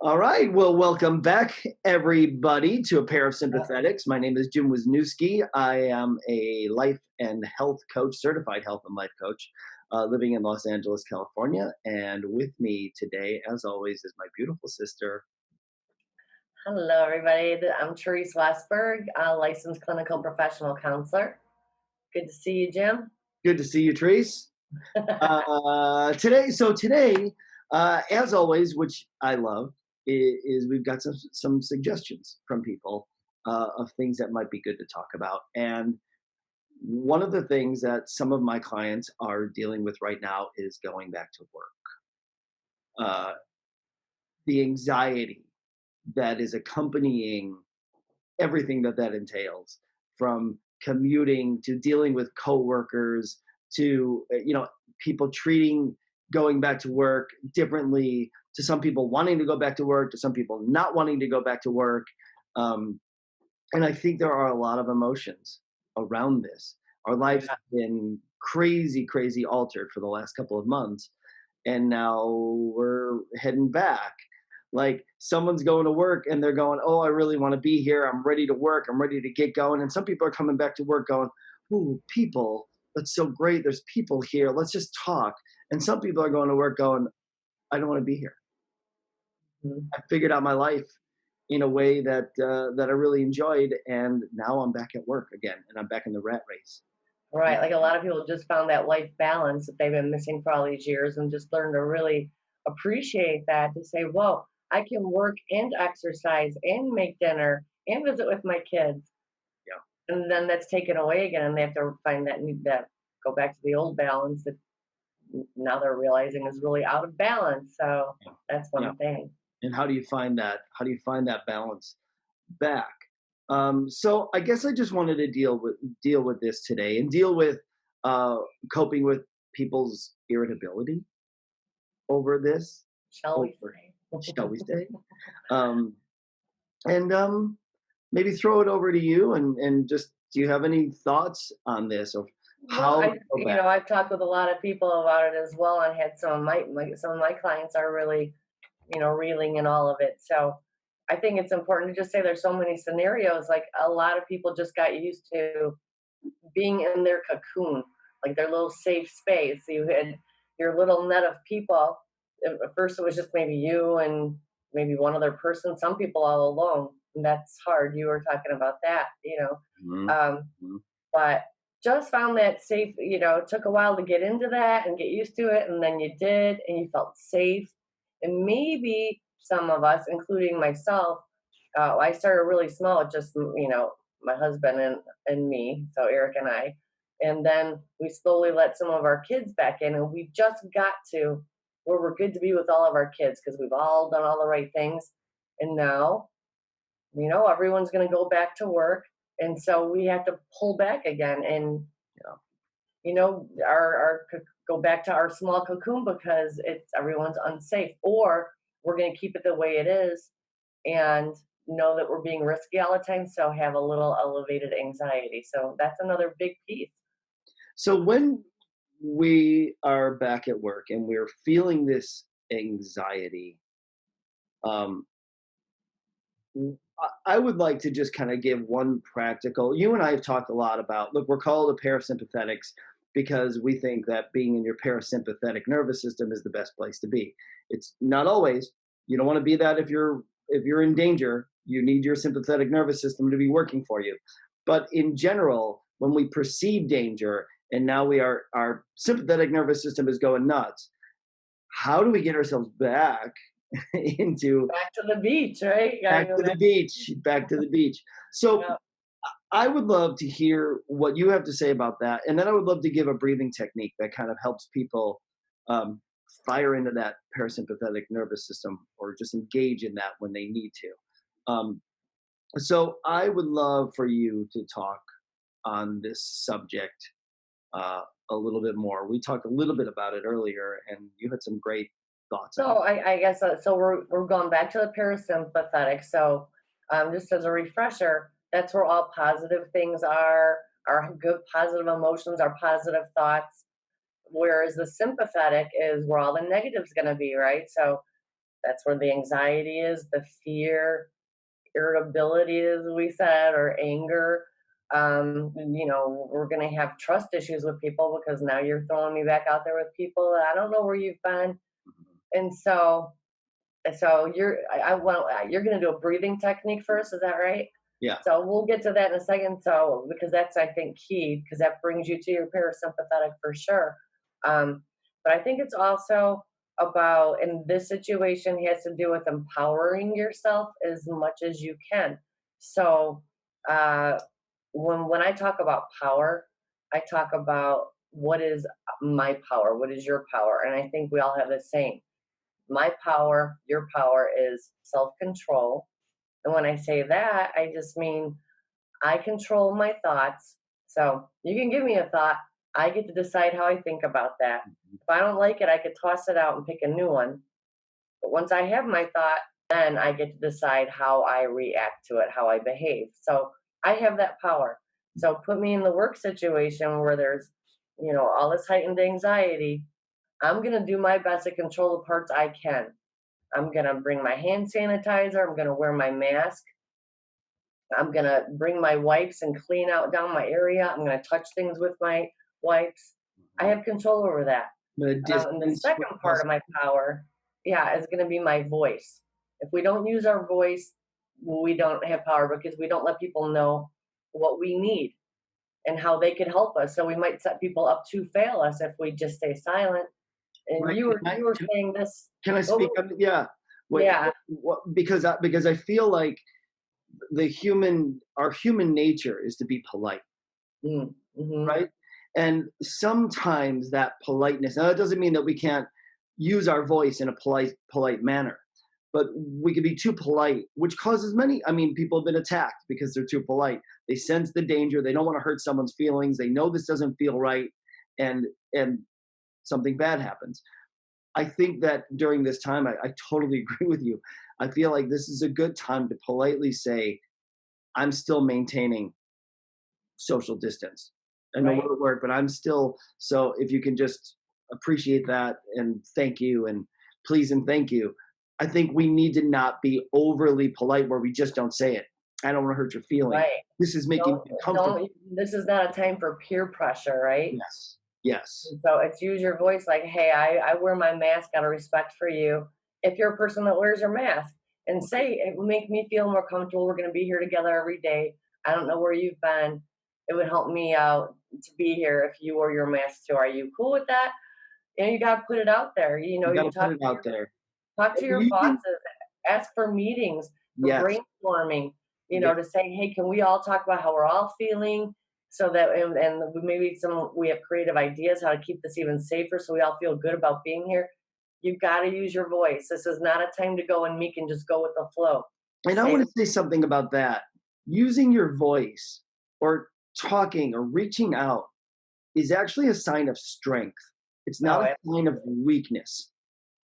All right. Well, welcome back, everybody, to A Pair of Sympathetics. My name is Jim Wisniewski. I am a life and health coach, certified health and life coach, living in Los Angeles, California. And with me today, as always, is my beautiful sister. Hello, everybody. I'm Therese Westberg, a licensed clinical professional counselor. Good to see you, Jim. Good to see you, Trace. Today, as always, which I love, is we've got some suggestions from people of things that might be good to talk about. And one of the things that some of my clients are dealing with right now is going back to work. Uh, the anxiety that is accompanying everything that entails, from commuting to dealing with coworkers to people treating going back to work differently, to some people wanting to go back to work, to some people not wanting to go back to work. Um, and I think there are a lot of emotions around this. Our lives Yeah. have been crazy, crazy altered for the last couple of months, and now we're heading back. Like someone's going to work and they're going, "Oh, I really want to be here. I'm ready to work. I'm ready to get going." And some people are coming back to work going, "Ooh, people, that's so great. There's people here. Let's just talk." And some people are going to work going, "I don't want to be here. Mhm. I figured out my life in a way that I really enjoyed, and now I'm back at work again, and I'm back in the rat race." Right. Like a lot of people just found that life balance that they've been missing for all these years and just learned to really appreciate that to say, whoa, I can work and exercise and make dinner and visit with my kids. Yeah, And then that's taken away again. And they have to find that need that go back to the old balance that now they're realizing is really out of balance. So yeah, that's yeah. one thing. And how do you find that? How do you find that balance back? So I guess I just wanted to deal with this today and deal with uh, coping with people's irritability over this, Shall we over, say? shall we say, um, and maybe throw it over to you and just, do you have any thoughts on this of Well, how to go back? I've talked with a lot of people about it as well, and had some of my clients are really, reeling in all of it. So I think it's important to just say there's so many scenarios. Like a lot of people just got used to being in their cocoon, like their little safe space. You had your little net of people. At first, it was just maybe you and maybe one other person. Some people all alone. And that's hard. You were talking about that. Mhm, Um, mhm. but just found that safe. It took a while to get into that and get used to it, and then you did, and you felt safe. And maybe some of us, including myself, I started really small, just my husband and me, so Eric and I, and then we slowly let some of our kids back in, and we just got to where we're good to be with all of our kids because we've all done all the right things, and now everyone's going to go back to work, and so we have to pull back again and Yeah. go back to our small cocoon because it's everyone's unsafe, or we're going to keep it the way it is and know that we're being risky all the time, so have a little elevated anxiety. So that's another big piece. So when we are back at work and we're feeling this anxiety, um, I would like to just kind of give one practical. You and I have talked a lot about, look, we're called a parasympathetics because we think that being in your parasympathetic nervous system is the best place to be. It's not always. You don't want to be that if you're in danger. You need your sympathetic nervous system to be working for you. But in general, when we perceive danger and now our sympathetic nervous system is going nuts, how do we get ourselves back into Back to the beach, right? You gotta back go to the back. beach, back to the beach. So Yeah. I would love to hear what you have to say about that, and then I would love to give a breathing technique that kind of helps people um, fire into that parasympathetic nervous system or just engage in that when they need to. Um, so I would love for you to talk on this subject uh, a little bit more. We talked a little bit about it earlier, and you had some great thoughts on So it. I guess so. We're going back to the parasympathetic. So just as a refresher, that's where all positive things are, our good positive emotions, our positive thoughts. Whereas the sympathetic is where all the negative's going to be, right? So That's where the anxiety is, the fear, irritability, as we said, or anger. We're going to have trust issues with people because now you're throwing me back out there with people that I don't know where you've been. And so I want you're going to do a breathing technique first. Is that right? Yeah. So we'll get to that in a second. So because that's I think key because that brings you to your parasympathetic for sure. But I think it's also about in this situation has to do with empowering yourself as much as you can. So uh, when I talk about power, I talk about what is my power, what is your power, and I think we all have the same. My power, your power is self control. And when I say that, I just mean I control my thoughts. So you can give me a thought. I get to decide how I think about that. If I don't like it, I could toss it out and pick a new one. But once I have my thought, then I get to decide how I react to it, how I behave. So I have that power. So put me in the work situation where there's, all this heightened anxiety. I'm going to do my best to control the parts I can. I'm going to bring my hand sanitizer. I'm going to wear my mask. I'm going to bring my wipes and clean out down my area. I'm going to touch things with my wipes. I have control over that. The And the distance. second part of my power, yeah, is going to be my voice. If we don't use our voice, we don't have power because we don't let people know what we need and how they could help us. So we might set people up to fail us if we just stay silent. And Right. you were saying this. Can I What speak was, on? Yeah. Wait, yeah. because I feel like our human nature is to be polite, Mm-hmm. right? And sometimes that politeness. Now that doesn't mean that we can't use our voice in a polite manner, but we can be too polite, which causes many. I mean, people have been attacked because they're too polite. They sense the danger. They don't want to hurt someone's feelings. They know this doesn't feel right, and something bad happens. I think that during this time, I totally agree with you. I feel like this is a good time to politely say, I'm still maintaining social distance. I know Right. we're at work, but I'm still. So if you can just appreciate that and thank you and please and thank you. I think we need to not be overly polite where we just don't say it. I don't want to hurt your feelings. Right. This is making Don't me uncomfortable. don't. This is not a time for peer pressure, right? Yes. Yes. And so it's use your voice like, hey, I wear my mask out of respect for you. If you're a person that wears your mask and say it would make me feel more comfortable. We're gonna be here together every day. I don't know where you've been. It would help me out to be here if you wore your mask too. Are you cool with that? You gotta put it out there. You got You to put it out there. talk to your You can, bosses, ask for meetings, for yes. brainstorming, Yeah. to say, hey, can we all talk about how we're all feeling? So that and maybe we have creative ideas how to keep this even safer so we all feel good about being here. You've got to use your voice. This is not a time to go and meek and just go with the flow. And I Say want the to say something about that. Using your voice or talking or reaching out is actually a sign of strength. It's not no, a it, sign of weakness.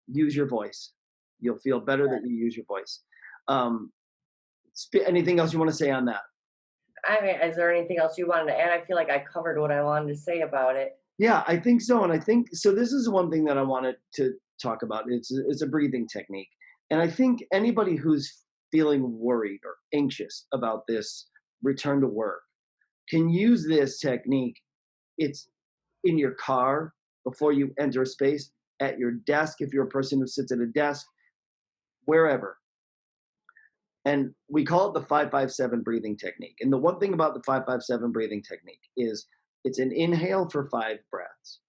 Use your voice. You'll feel better that you use your voice. Um, Anything else you want to say on that? I mean, is there anything else you wanted to add? I feel like I covered what I wanted to say about it. Yeah, I think so. And I think so. This is one thing that I wanted to talk about. It's a breathing technique. And I think anybody who's feeling worried or anxious about this return to work can use this technique. It's in your car before you enter a space, at your desk if you're a person who sits at a desk, wherever. And we call it the 557 breathing technique. And the one thing about the 557 breathing technique is it's an inhale for 5 breaths,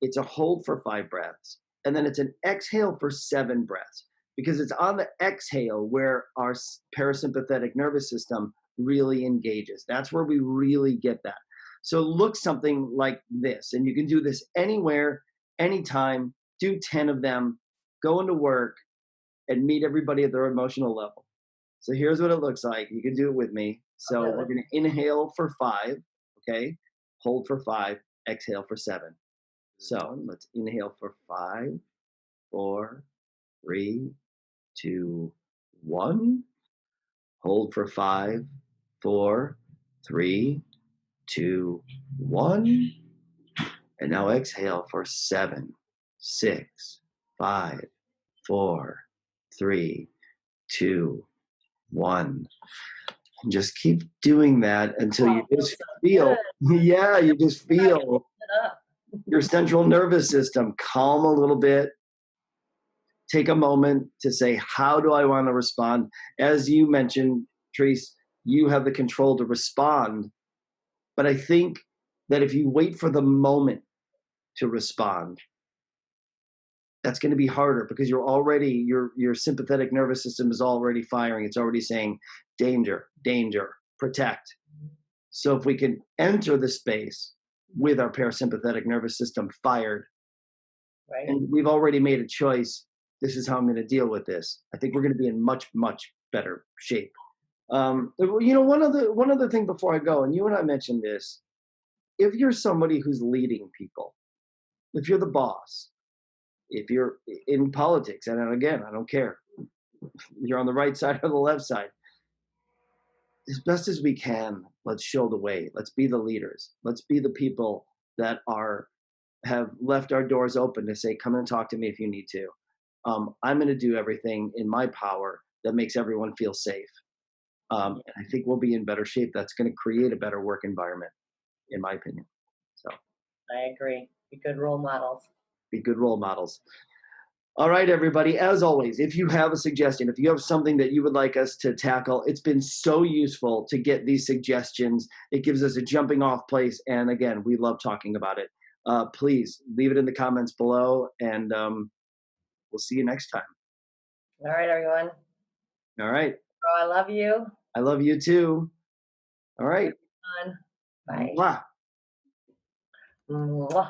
it's a hold for 5 breaths, and then it's an exhale for 7 breaths. Because it's on the exhale where our parasympathetic nervous system really engages. That's where we really get that. So look something like this, and you can do this anywhere, anytime. Do 10 of them, go into work, and meet everybody at their emotional level. So here's what it looks like. You can do it with me. So Okay, we're going to inhale for 5, okay? Hold for 5, exhale for 7. So let's inhale for 5, 4, 3, 2, 1. Hold for 5, 4, 3, 2, 1. And now exhale for 7, 6, 5, 4, 3, 2, 1. And just keep doing that until Oh, you it feels just so feel, good. yeah, you just We're not gonna feel mix it up. your central nervous system calm a little bit. Take a moment to say, how do I want to respond? As you mentioned, Therese, you have the control to respond. But I think that if you wait for the moment to respond, that's going to be harder because you're already your sympathetic nervous system is already firing. It's already saying danger, danger, protect. So if we can enter the space with our parasympathetic nervous system fired, Right? and we've already made a choice, this is how I'm going to deal with this, I think we're going to be in much, much better shape. One other thing before I go, and you and I mentioned this: if you're somebody who's leading people, if you're the boss, if you're in politics, and again, I don't care, you're on the right side or the left side, as best as we can, let's show the way. Let's be the leaders. Let's be the people that are have left our doors open to say, come and talk to me if you need to. I'm going to do everything in my power that makes everyone feel safe. And I think we'll be in better shape. That's going to create a better work environment, in my opinion. So I agree. Be good role models. be good role models. All right, everybody. As always, if you have a suggestion, if you have something that you would like us to tackle, it's been so useful to get these suggestions. It gives us a jumping off place. And again, we love talking about it. Please leave it in the comments below, and we'll see you next time. All right, everyone. All right. Oh, I love you. I love you too. All right. Fun. Bye. Mwah. Mwah.